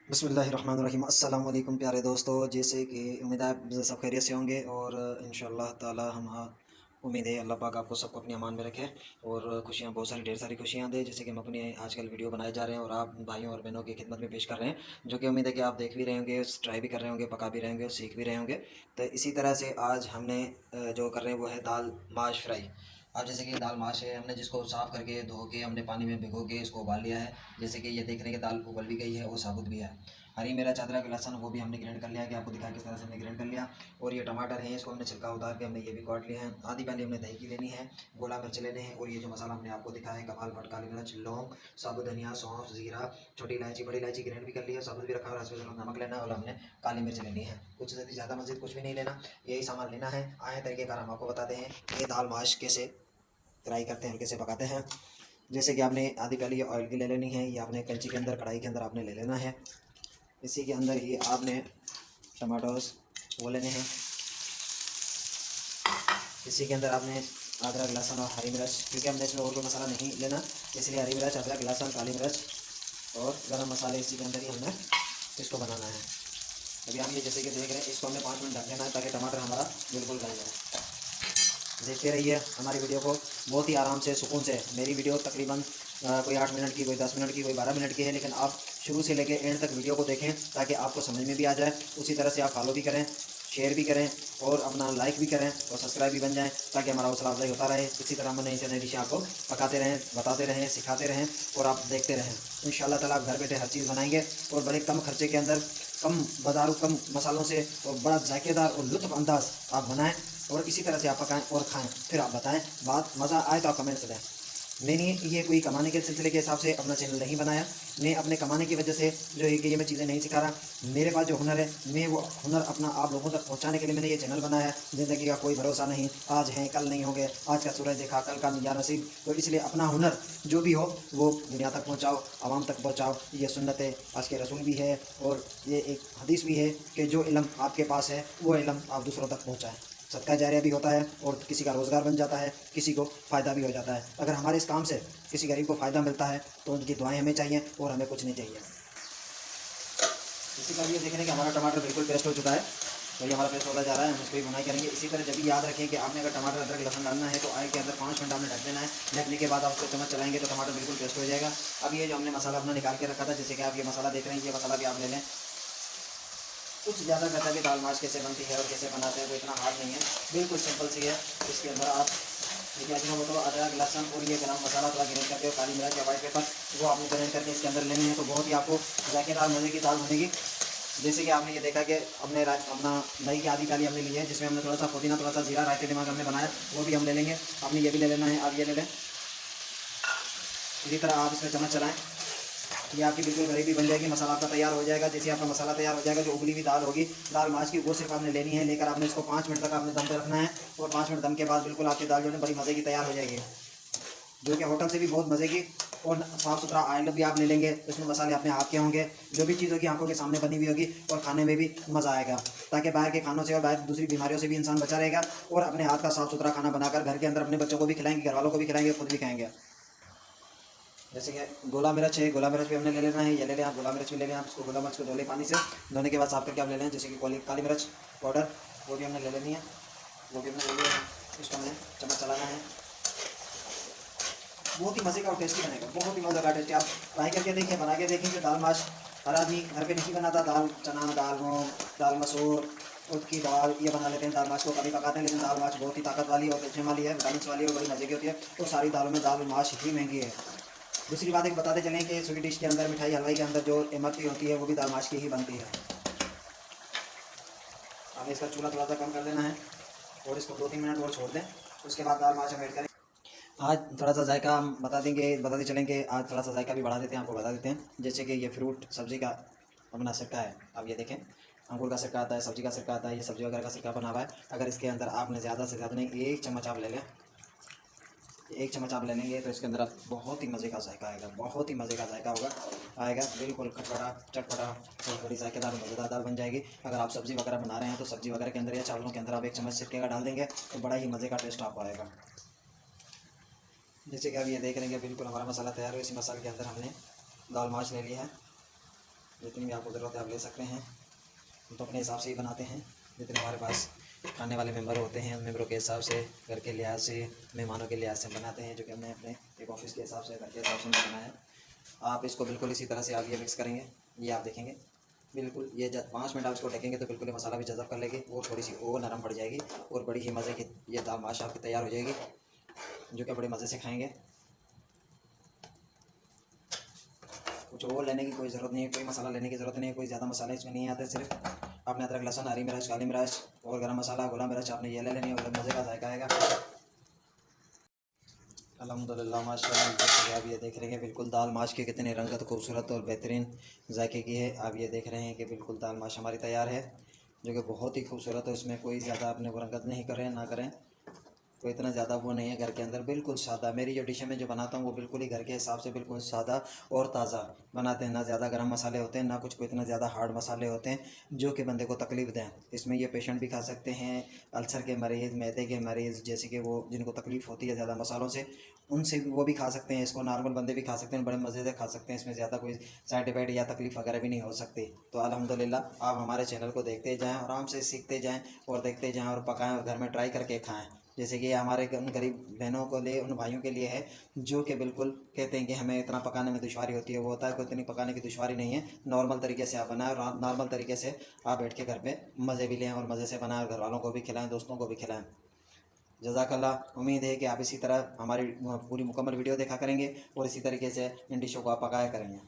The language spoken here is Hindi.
बिस्मिल्लाहिर्रहमानिर्रहीम। अस्सलाम वालेकुम प्यारे दोस्तों, जैसे कि उम्मीद है आप सब खैरियत से होंगे और इंशाअल्लाह ताला हम उम्मीद है अल्लाह पाक आपको सबको अपनी अमान में रखे और खुशियाँ बहुत सारी ढेर सारी खुशियाँ दें। जैसे कि हम अपने आजकल वीडियो बनाए जा रहे हैं और आप भाइयों और बहनों की खिदमत में पेश कर रहे हैं, जो कि उम्मीद है कि आप देख भी रहे होंगे, ट्राई भी कर रहे होंगे, पका भी रहे होंगे और सीख भी रहे होंगे। तो इसी तरह से आज हमने जो कर रहे हैं वो है दाल माश फ्राई। अब जैसे कि दाल माश है, हमने जिसको साफ़ करके धो के हमने पानी में भिगो के इसको उबाल लिया है। जैसे कि ये देख रहे हैं कि दाल उबल भी गई है और साबुत भी है। हरी मिर्च, अदरक, लहसुन वो भी हमने ग्राइंड कर लिया है कि आपको दिखा किस तरह से हमने ग्राइंड कर लिया। और ये टमाटर है, इसको हमने छिलका उतार के हमने ये भी काट लिए हैं। आधी पहले हमने दही की लेनी है, गोला मिर्च लेने हैं और ये जो मसाला हमने आपको दिखाया है कमाल भट्ट, काली मिर्च, लौंग, साबुत धनिया, सौंफ, जीरा, छोटी इलायची, बड़ी इलायची ग्राइंड भी कर लिया, साबुत भी रखा है और इसमें नमक लेना है और हमने काली मिर्च लेनी है। कुछ से ज़्यादा मज़ीद कुछ भी नहीं लेना, यही सामान लेना है। आए तरीकेकार हम आपको बताते हैं ये दाल माश कैसे फ्राई करते हैं और कैसे पकाते हैं। जैसे कि आपने आधी पहले ये ऑयल की ले लेनी है, ये आपने कच्ची के अंदर कढ़ाई के अंदर आपने ले लेना है। इसी के अंदर ही आपने टमाटोस वो लेने हैं। इसी के अंदर आपने अदरक, लहसुन और हरी मिर्च, क्योंकि हमने इसमें और कोई मसाला नहीं लेना, इसलिए हरी मिर्च, अदरक, लहसुन, काली मिर्च और गरम मसाले इसी के अंदर ही हमने इसको बनाना है। अभी आप ये जैसे कि देख रहे हैं, इसको हमने 5 मिनट ढक देना है ताकि टमाटर हमारा बिल्कुल गल जाए। देखते रहिए हमारी वीडियो को बहुत ही आराम से, सुकून से। मेरी वीडियो तकरीबन कोई 8 मिनट की, कोई 10 मिनट की, कोई 12 मिनट की है, लेकिन आप शुरू से लेकर एंड तक वीडियो को देखें ताकि आपको समझ में भी आ जाए। उसी तरह से आप फॉलो भी करें, शेयर भी करें और अपना लाइक भी करें और सब्सक्राइब भी बन जाएं ताकि हमारा हौसला अफजाई होता रहे। इसी तरह हम नई से नई डिशें आपको पकाते रहें, बताते रहें, सिखाते रहें और आप देखते रहें। इंशाअल्लाह ताला आप घर बैठे हर चीज़ बनाएंगे और बड़े कम खर्चे के अंदर, कम बाज़ारों, कम मसालों से और बड़ा जायकेदार और लुत्फ़अंदाज़ आप बनाएँ और इसी तरह से आप पकाएँ और खाएँ। फिर आप बताएँ, बात मज़ा आए तो आप कमेंट्स दें। मैंने ये कोई कमाने के सिलसिले के हिसाब से अपना चैनल नहीं बनाया। मैं अपने कमाने की वजह से जो है कि ये मैं चीज़ें नहीं सिखा रहा। मेरे पास जो हुनर है, मैं वो हुनर अपना आप लोगों तक पहुंचाने के लिए मैंने ये चैनल बनाया है। ज़िंदगी का कोई भरोसा नहीं, आज हैं कल नहीं होंगे, आज का सूरज देखा कल का या नसीब। तो इसलिए अपना हुनर जो भी हो वो दुनिया तक पहुँचाओ, आवाम तक पहुँचाओ। ये सुन्नत है, आज के रसूल भी है और ये एक हदीस भी है कि जो इल्म आपके पास है वो इल्म आप दूसरों तक पहुँचाएँ। सदका जारिया भी होता है और किसी का रोज़गार बन जाता है, किसी को फ़ायदा भी हो जाता है। अगर हमारे इस काम से किसी गरीब को फ़ायदा मिलता है तो उनकी दुआएं हमें चाहिए और हमें कुछ नहीं चाहिए। इसी का ये देख रहे हैं कि हमारा टमाटर बिल्कुल पेस्ट हो चुका है, तो ये हमारा पेस्ट होता जा रहा है। हम इसको भी बुनाई करेंगे। इसी तरह जब भी याद रखें कि आपने अगर टमाटर, अदरक, लहसुन डालना है तो ऑयल के अंदर 5 मिनट आपने ढक देना है। ढकने के बाद आप उसको चम्मच चलाएंगे तो टमाटर बिल्कुल पेस्ट हो जाएगा। अब ये जो हमने मसाला अपना निकाल के रखा था, जैसे कि आप ये मसाला देख रहे हैं, ये मसाला भी आप ले लें। कुछ ज़्यादा कहता है कि दाल माश कैसे बनती है और कैसे बनाते हैं, वो इतना हार्ड नहीं है, बिल्कुल सिंपल सी है। इसके अंदर आप देखिए, अजनों तो अदरक, लहसुन और ये गरम मसाला थोड़ा ग्राइंड करके और काली मिर्च या वाइट पेपर वो आपने ग्राइंड करके इसके अंदर लेने हैं, तो बहुत ही आपको जायकेदार मज़े की दाल बनेगी। जैसे कि आपने ये देखा कि हमने अपना दही की आधी प्याली हमने ली है, जिसमें हमने थोड़ा सा पुदीना, थोड़ा सा जीरा, रायते दिमाग हमने बनाया, वो भी हम ले लेंगे। आपने ये भी ले लेना है, आप ये ले लें। इसी तरह आप इसमें चम्मच चलाएँ, ये आपकी बिल्कुल ग्रेवी बन जाएगी, मसाला आपका तैयार हो जाएगा। जैसे आपका मसाला तैयार हो जाएगा, जो उबली हुई दाल होगी, दाल माश की, वो सिर्फ आपने लेनी है। लेकर आपने इसको 5 मिनट तक आपने दम पे रखना है और 5 मिनट दम के बाद बिल्कुल आपकी दाल जो है बड़ी मज़े की तैयार हो जाएगी, जो कि होटल से भी बहुत मज़े की। और साफ़ सुथरा ऑयल भी आप ले लेंगे, इसमें मसाले अपने हाथ के होंगे, जो भी चीज़ होगी आंखों के सामने बनी हुई होगी और खाने में भी मज़ा आएगा। ताकि बाहर के खानों से और बाहर दूसरी बीमारियों से भी इंसान बचा रहेगा और अपने हाथ का साफ़ सुथरा खाना बनाकर घर के अंदर अपने बच्चों को भी खिलाएंगे, घर वालों को भी खिलाएंगे, खुद भी खाएंगे। जैसे कि गोला मिर्च है, गोला मिर्च भी हमने ले लेना है, ये ले लें आप। गोला मिर्च भी ले लें आप, इसको गोला मिर्च को धो लें पानी से, धोने के बाद साफ करके आप ले लें। जैसे कि काली मिर्च पाउडर, वो भी हमने ले लेनी है, वो भी हमने ले लिया है। इसको हमें चम्मच चलाना है। बहुत ही मज़े का और टेस्टी बनेगा, बहुत ही मज़े का टेस्टी। आप ट्राई करके देखिए, बना के देखेंगे। दाल माश हर आदमी घर पे नहीं बनाता। दाल चना, दाल मूँग, दाल मसूर, उड़द की दाल, ये बना लेते हैं। दाल माश को कभी पकाते हैं, लेकिन दाल माश बहुत ही ताकत वाली और कैल्शियम वाली है, विटामिन वाली और बड़ी मज़े की होती है। तो सारी दालों में दाल माश ही महंगी है। दूसरी बात एक बताते चलें कि स्वीट डिश के अंदर, मिठाई हलवाई के अंदर जो इमरती होती है वो भी दाल माश की ही बनती है। हमें इसका चूल्हा थोड़ा सा कम कर देना है और इसको 2-3 मिनट और छोड़ दें। उसके बाद दाल माश हम ऐड करें। आज थोड़ा सा जायका हम बताते चलेंगे, आज थोड़ा सा जायका भी बढ़ा देते हैं, आपको बता देते हैं। जैसे कि ये फ्रूट सब्ज़ी का अपना सिरका है, अब ये देखें, अंगूर का सिरका आता है, सब्ज़ी का सिरका आता है, ये सब्ज़ी वगैरह का सिरका बना हुआ है। अगर इसके अंदर आपने ज़्यादा से ज़्यादा नहीं, 1 चम्मच आप ले लें, 1 चम्मच आप ले लेंगे तो इसके अंदर आप बहुत ही मज़े का जायका आएगा, बहुत ही मज़े का जायका होगा आएगा, बिल्कुल खटपटा चटपटा और बड़ी जायकेदार मज़ेदार दाल बन जाएगी। अगर आप सब्ज़ी वगैरह बना रहे हैं तो सब्ज़ी वगैरह के अंदर या चावलों के अंदर आप 1 चम्मच सिरके का डाल देंगे तो बड़ा ही मज़े का टेस्ट आपको आएगा। जैसे कि अब ये देख रहे हैं कि बिल्कुल हमारा मसाला तैयार हो। इसी मसाले के अंदर हमने दाल माश ले लिया है, जितनी भी आपको ज़रूरत है आप ले सकते हैं। हम तो अपने हिसाब से ही बनाते हैं, जितने हमारे पास खाने वाले मेंबर होते हैं उन मेंबरों के हिसाब से, घर के लिहाज से, मेहमानों के लिहाज से बनाते हैं, जो कि हमने अपने एक ऑफिस के हिसाब से, घर के हिसाब से बनाया है। आप इसको बिल्कुल इसी तरह से आप ये मिक्स करेंगे, ये आप देखेंगे बिल्कुल ये 5 मिनट आप इसको ढकेंगे तो बिल्कुल ये मसाला भी जज़ब कर लेगी और थोड़ी सी वो नरम पड़ जाएगी और बड़ी ही मज़े की ये दाल माश आपकी तैयार हो जाएगी, जो कि बड़े मज़े से खाएंगे। कुछ और लेने की कोई ज़रूरत नहीं है, कोई मसाला लेने की ज़रूरत नहीं है, कोई ज़्यादा मसाले इसमें नहीं आते। सिर्फ आपने अदरक, लहसुन, हरी मिर्च, काली मिर्च और गरम मसाला, गोला मिर्च आपने ये ले लेनी है और मज़े का जायका आएगा। अल्हम्दुलिल्लाह माशाल्लाह, जैसे आप ये देख रहे हैं बिल्कुल दाल माश की कितनी रंगत खूबसूरत और बेहतरीन जायके की है। आप ये देख रहे हैं कि बिल्कुल दाल माश हमारी तैयार है, जो कि बहुत ही खूबसूरत है। उसमें कोई ज़्यादा अपने वो रंगत नहीं करें ना करें, कोई इतना ज़्यादा वो नहीं है। घर के अंदर बिल्कुल सादा, मेरी जो डिश है मैं जो बनाता हूँ वो बिल्कुल ही घर के हिसाब से बिल्कुल सादा और ताज़ा बनाते हैं। ना ज़्यादा गरम मसाले होते हैं, ना कुछ कोई इतना ज़्यादा हार्ड मसाले होते हैं जो कि बंदे को तकलीफ़ दें। इसमें ये पेशेंट भी खा सकते हैं, अल्सर के मरीज़, मैदे के मरीज़, जैसे कि वो जिनको तकलीफ़ होती है ज़्यादा मसालों से, उनसे भी वो भी खा सकते हैं। इसको नॉर्मल बंदे भी खा सकते हैं, बड़े मज़े से खा सकते हैं। इसमें ज़्यादा कोई साइड इफ़ेक्ट या तकलीफ़ वगैरह भी नहीं हो सकती। तो अल्हम्दुलिल्लाह आप हमारे चैनल को देखते जाएँ, आराम से सीखते जाएँ और देखते जाएँ और पकाएँ और घर में ट्राई करके खाएँ। जैसे कि हमारे उन गरीब बहनों को लिए, उन भाइयों के लिए है जो कि बिल्कुल कहते हैं कि हमें इतना पकाने में दुश्वारी होती है। वो होता है कि इतनी पकाने की दुश्वारी नहीं है, नॉर्मल तरीके से आप बनाएं और नॉर्मल तरीके से आप बैठ के घर पे मज़े भी लें और मज़े से बनाएं और घर वालों को भी खिलाएं, दोस्तों को भी खिलाएं। जज़ाकल्लाह। उम्मीद है कि आप इसी तरह हमारी पूरी मुकम्मल वीडियो देखा करेंगे और इसी तरीके से इन डिशों को आप पकाया करेंगे।